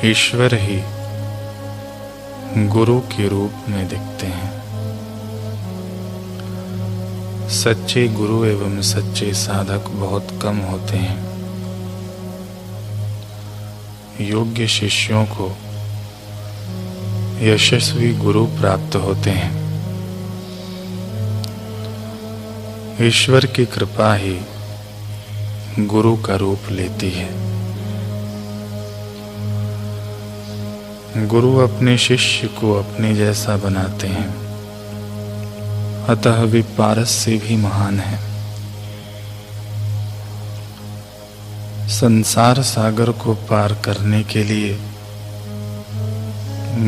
ईश्वर ही गुरु के रूप में दिखते हैं। सच्चे गुरु एवं सच्चे साधक बहुत कम होते हैं। योग्य शिष्यों को यशस्वी गुरु प्राप्त होते हैं। ईश्वर की कृपा ही गुरु का रूप लेती है। गुरु अपने शिष्य को अपने जैसा बनाते हैं, अतः वे पारस से भी महान है। संसार सागर को पार करने के लिए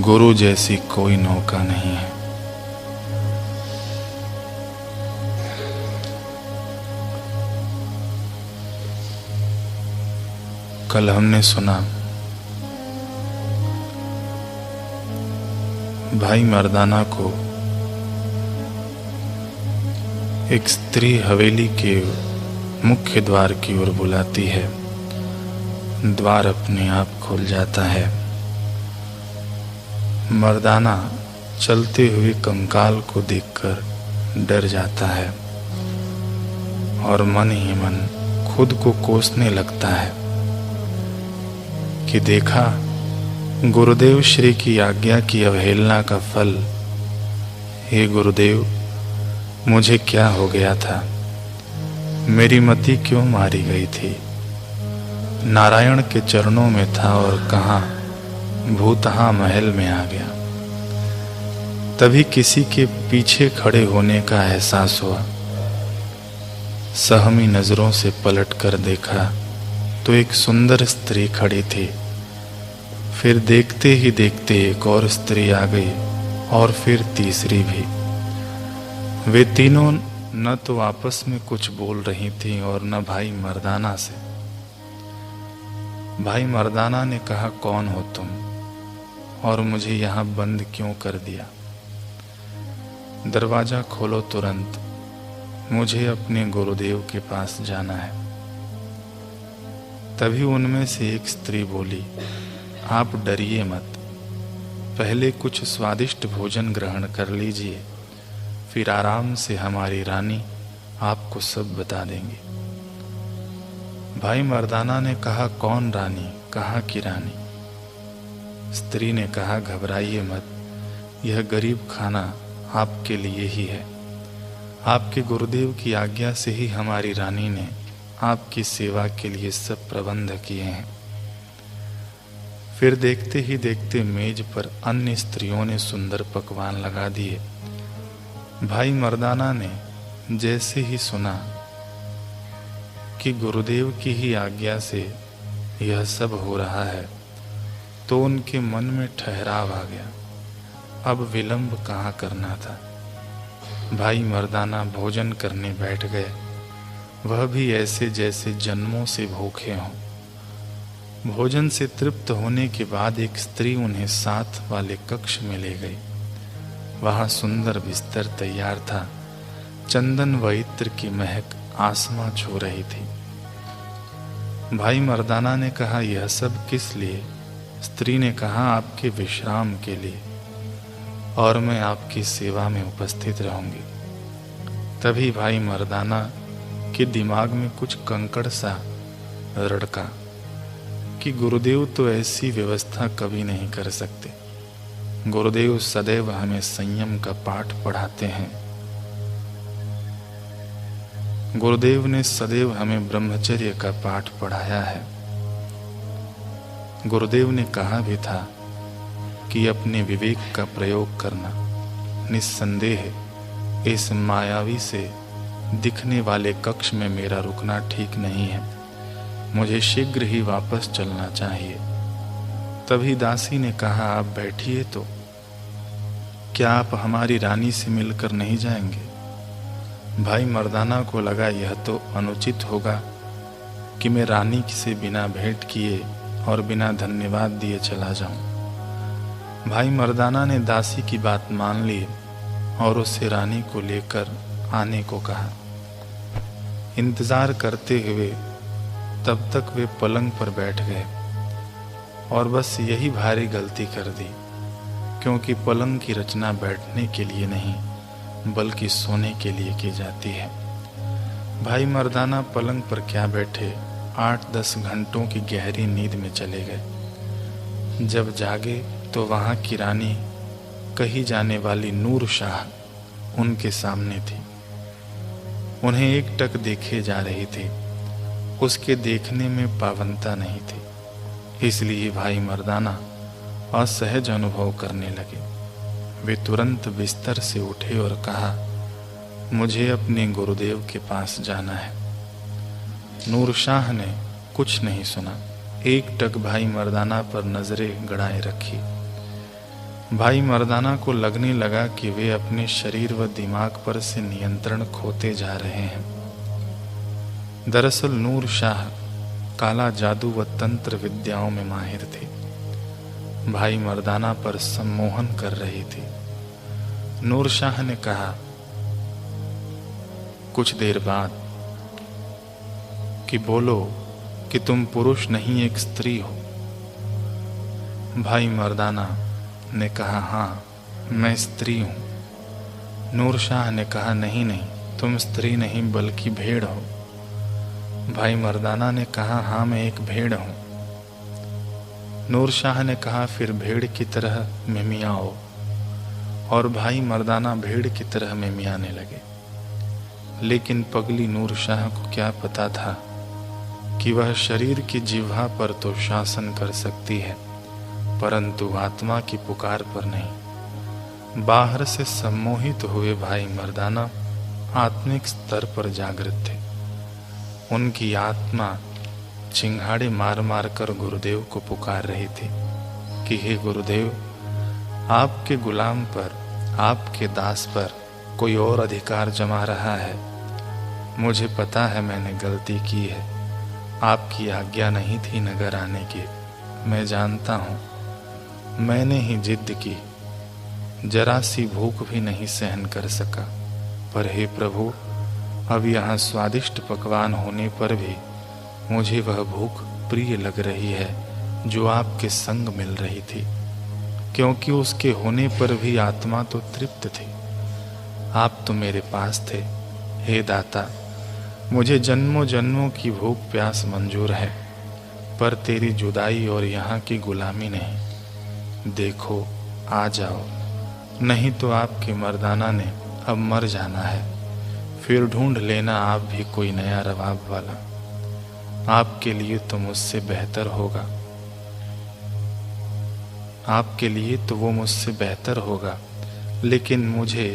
गुरु जैसी कोई नौका नहीं है। कल हमने सुना भाई मर्दाना को एक स्त्री हवेली के मुख्य द्वार की ओर बुलाती है। द्वार अपने आप खुल जाता है। मर्दाना चलते हुए कंकाल को देखकर डर जाता है और मन ही मन खुद को कोसने लगता है कि देखा, गुरुदेव श्री की आज्ञा की अवहेलना का फल। हे गुरुदेव, मुझे क्या हो गया था? मेरी मति क्यों मारी गई थी? नारायण के चरणों में था और कहाँ भूतहा महल में आ गया। तभी किसी के पीछे खड़े होने का एहसास हुआ। सहमी नजरों से पलट कर देखा तो एक सुंदर स्त्री खड़ी थी। फिर देखते ही देखते एक और स्त्री आ गई और फिर तीसरी भी। वे तीनों न तो आपस में कुछ बोल रही थीं और न भाई मर्दाना से। भाई मर्दाना ने कहा, कौन हो तुम और मुझे यहाँ बंद क्यों कर दिया? दरवाजा खोलो तुरंत, मुझे अपने गुरुदेव के पास जाना है। तभी उनमें से एक स्त्री बोली, आप डरिए मत, पहले कुछ स्वादिष्ट भोजन ग्रहण कर लीजिए, फिर आराम से हमारी रानी आपको सब बता देंगे। भाई मर्दाना ने कहा, कौन रानी? कहाँ की रानी? स्त्री ने कहा, घबराइए मत, यह गरीब खाना आपके लिए ही है। आपके गुरुदेव की आज्ञा से ही हमारी रानी ने आपकी सेवा के लिए सब प्रबंध किए हैं। फिर देखते ही देखते मेज पर अन्य स्त्रियों ने सुंदर पकवान लगा दिए। भाई मर्दाना ने जैसे ही सुना कि गुरुदेव की ही आज्ञा से यह सब हो रहा है, तो उनके मन में ठहराव आ गया। अब विलंब कहाँ करना था। भाई मर्दाना भोजन करने बैठ गए, वह भी ऐसे जैसे जन्मों से भूखे हों। भोजन से तृप्त होने के बाद एक स्त्री उन्हें साथ वाले कक्ष में ले गई। वहां सुंदर बिस्तर तैयार था। चंदन व इत्र की महक आसमां छू रही थी। भाई मर्दाना ने कहा, यह सब किस लिए? स्त्री ने कहा, आपके विश्राम के लिए, और मैं आपकी सेवा में उपस्थित रहूंगी। तभी भाई मर्दाना के दिमाग में कुछ कंकड़ सा रड़का कि गुरुदेव तो ऐसी व्यवस्था कभी नहीं कर सकते। गुरुदेव सदैव हमें संयम का पाठ पढ़ाते हैं। गुरुदेव ने सदैव हमें ब्रह्मचर्य का पाठ पढ़ाया है। गुरुदेव ने कहा भी था कि अपने विवेक का प्रयोग करना। निस्संदेह इस मायावी से दिखने वाले कक्ष में मेरा रुकना ठीक नहीं है। मुझे शीघ्र ही वापस चलना चाहिए। तभी दासी ने कहा, आप बैठिए तो, क्या आप हमारी रानी से मिलकर नहीं जाएंगे? भाई मर्दाना को लगा यह तो अनुचित होगा कि मैं रानी से बिना भेंट किए और बिना धन्यवाद दिए चला जाऊं। भाई मर्दाना ने दासी की बात मान ली और उससे रानी को लेकर आने को कहा। इंतजार करते हुए तब तक वे पलंग पर बैठ गए। और बस यही भारी गलती कर दी, क्योंकि पलंग की रचना बैठने के लिए नहीं बल्कि सोने के लिए की जाती है। भाई मर्दाना पलंग पर क्या बैठे, 8-10 घंटों की गहरी नींद में चले गए। जब जागे तो वहाँ की रानी कही जाने वाली नूर शाह उनके सामने थी। उन्हें एकटक देखे जा रही थी। उसके देखने में पावनता नहीं थी, इसलिए भाई मर्दाना असहज अनुभव करने लगे। वे तुरंत बिस्तर से उठे और कहा, मुझे अपने गुरुदेव के पास जाना है। नूर शाह ने कुछ नहीं सुना, एकटक भाई मर्दाना पर नजरें गड़ाए रखी। भाई मर्दाना को लगने लगा कि वे अपने शरीर व दिमाग पर से नियंत्रण खोते जा रहे हैं। दरअसल नूर शाह काला जादू व तंत्र विद्याओं में माहिर थे। भाई मर्दाना पर सम्मोहन कर रही थी। नूर शाह ने कहा कुछ देर बाद कि बोलो कि तुम पुरुष नहीं एक स्त्री हो। भाई मर्दाना ने कहा, हाँ मैं स्त्री हूं। नूर शाह ने कहा, नहीं नहीं, तुम स्त्री नहीं बल्कि भेड़ हो। भाई मर्दाना ने कहा, हाँ मैं एक भेड़ हूं। नूर शाह ने कहा, फिर भेड़ की तरह मिमियाओ। और भाई मर्दाना भेड़ की तरह मिमियाने लगे। लेकिन पगली नूर शाह को क्या पता था कि वह शरीर की जिह्वा पर तो शासन कर सकती है, परंतु आत्मा की पुकार पर नहीं। बाहर से सम्मोहित हुए भाई मर्दाना आत्मिक स्तर पर जागृत थे। उनकी आत्मा चिंगाड़े मार मार कर गुरुदेव को पुकार रही थी कि हे गुरुदेव, आपके गुलाम पर, आपके दास पर कोई और अधिकार जमा रहा है। मुझे पता है मैंने गलती की है। आपकी आज्ञा नहीं थी नगर आने की, मैं जानता हूँ। मैंने ही जिद की, जरा सी भूख भी नहीं सहन कर सका। पर हे प्रभु, अब यहाँ स्वादिष्ट पकवान होने पर भी मुझे वह भूख प्रिय लग रही है जो आपके संग मिल रही थी, क्योंकि उसके होने पर भी आत्मा तो तृप्त थी। आप तो मेरे पास थे। हे दाता, मुझे जन्मों जन्मों की भूख प्यास मंजूर है, पर तेरी जुदाई और यहाँ की गुलामी नहीं। देखो, आ जाओ, नहीं तो आपके मर्दाना ने अब मर जाना है। फिर ढूंढ लेना आप भी कोई नया रवाब वाला। आपके लिए तो मुझसे बेहतर होगा, आपके लिए तो वो मुझसे बेहतर होगा, लेकिन मुझे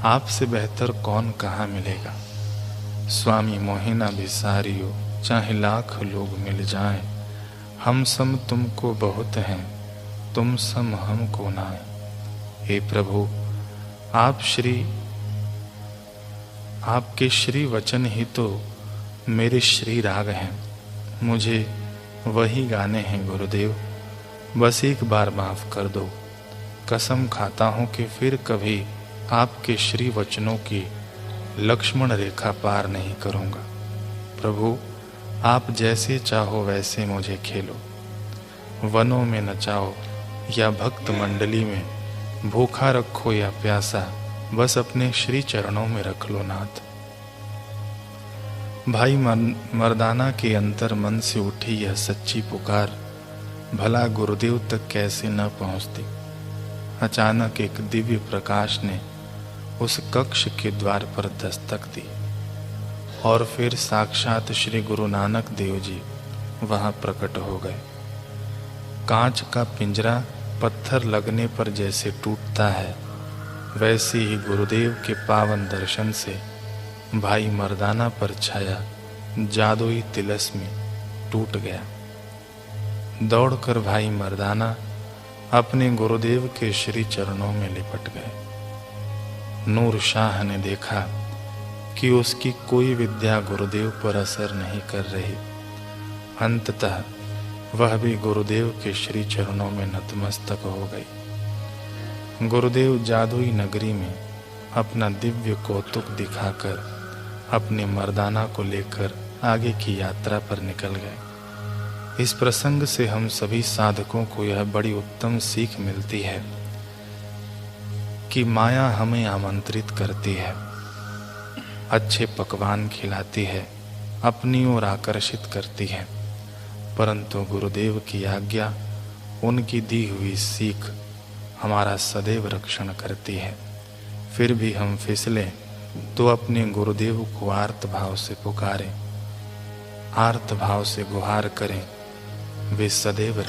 आपसे बेहतर कौन कहाँ मिलेगा। स्वामी मोहिना भिसारियो, चाहे लाख लोग मिल जाएं, हम सम तुमको बहुत हैं, तुम सम हमको नाए। हे प्रभु, आपके श्री वचन ही तो मेरे श्री राग हैं। मुझे वही गाने हैं गुरुदेव, बस एक बार माफ कर दो। कसम खाता हूँ कि फिर कभी आपके श्री वचनों की लक्ष्मण रेखा पार नहीं करूँगा। प्रभु, आप जैसे चाहो वैसे मुझे खेलो, वनों में नचाओ या भक्त मंडली में, भूखा रखो या प्यासा, बस अपने श्री चरणों में रख लो नाथ। भाई मर्दाना के अंतर मन से उठी यह सच्ची पुकार भला गुरुदेव तक कैसे न पहुंचती। अचानक एक दिव्य प्रकाश ने उस कक्ष के द्वार पर दस्तक दी और फिर साक्षात श्री गुरु नानक देव जी वहां प्रकट हो गए। कांच का पिंजरा पत्थर लगने पर जैसे टूटता है, वैसे ही गुरुदेव के पावन दर्शन से भाई मर्दाना पर छाया जादुई तिलस्म टूट गया। दौड़कर भाई मर्दाना अपने गुरुदेव के श्री चरणों में लिपट गए। नूर शाह ने देखा कि उसकी कोई विद्या गुरुदेव पर असर नहीं कर रही। अंततः वह भी गुरुदेव के श्री चरणों में नतमस्तक हो गई। गुरुदेव जादुई नगरी में अपना दिव्य कौतुक दिखाकर अपने मर्दाना को लेकर आगे की यात्रा पर निकल गए। इस प्रसंग से हम सभी साधकों को यह बड़ी उत्तम सीख मिलती है कि माया हमें आमंत्रित करती है, अच्छे पकवान खिलाती है, अपनी ओर आकर्षित करती है, परंतु गुरुदेव की आज्ञा, उनकी दी हुई सीख हमारा सदैव रक्षण करती है। फिर भी हम फिसलें तो अपने गुरुदेव को आर्त भाव से पुकारें, आर्त भाव से गुहार करें, वे सदैव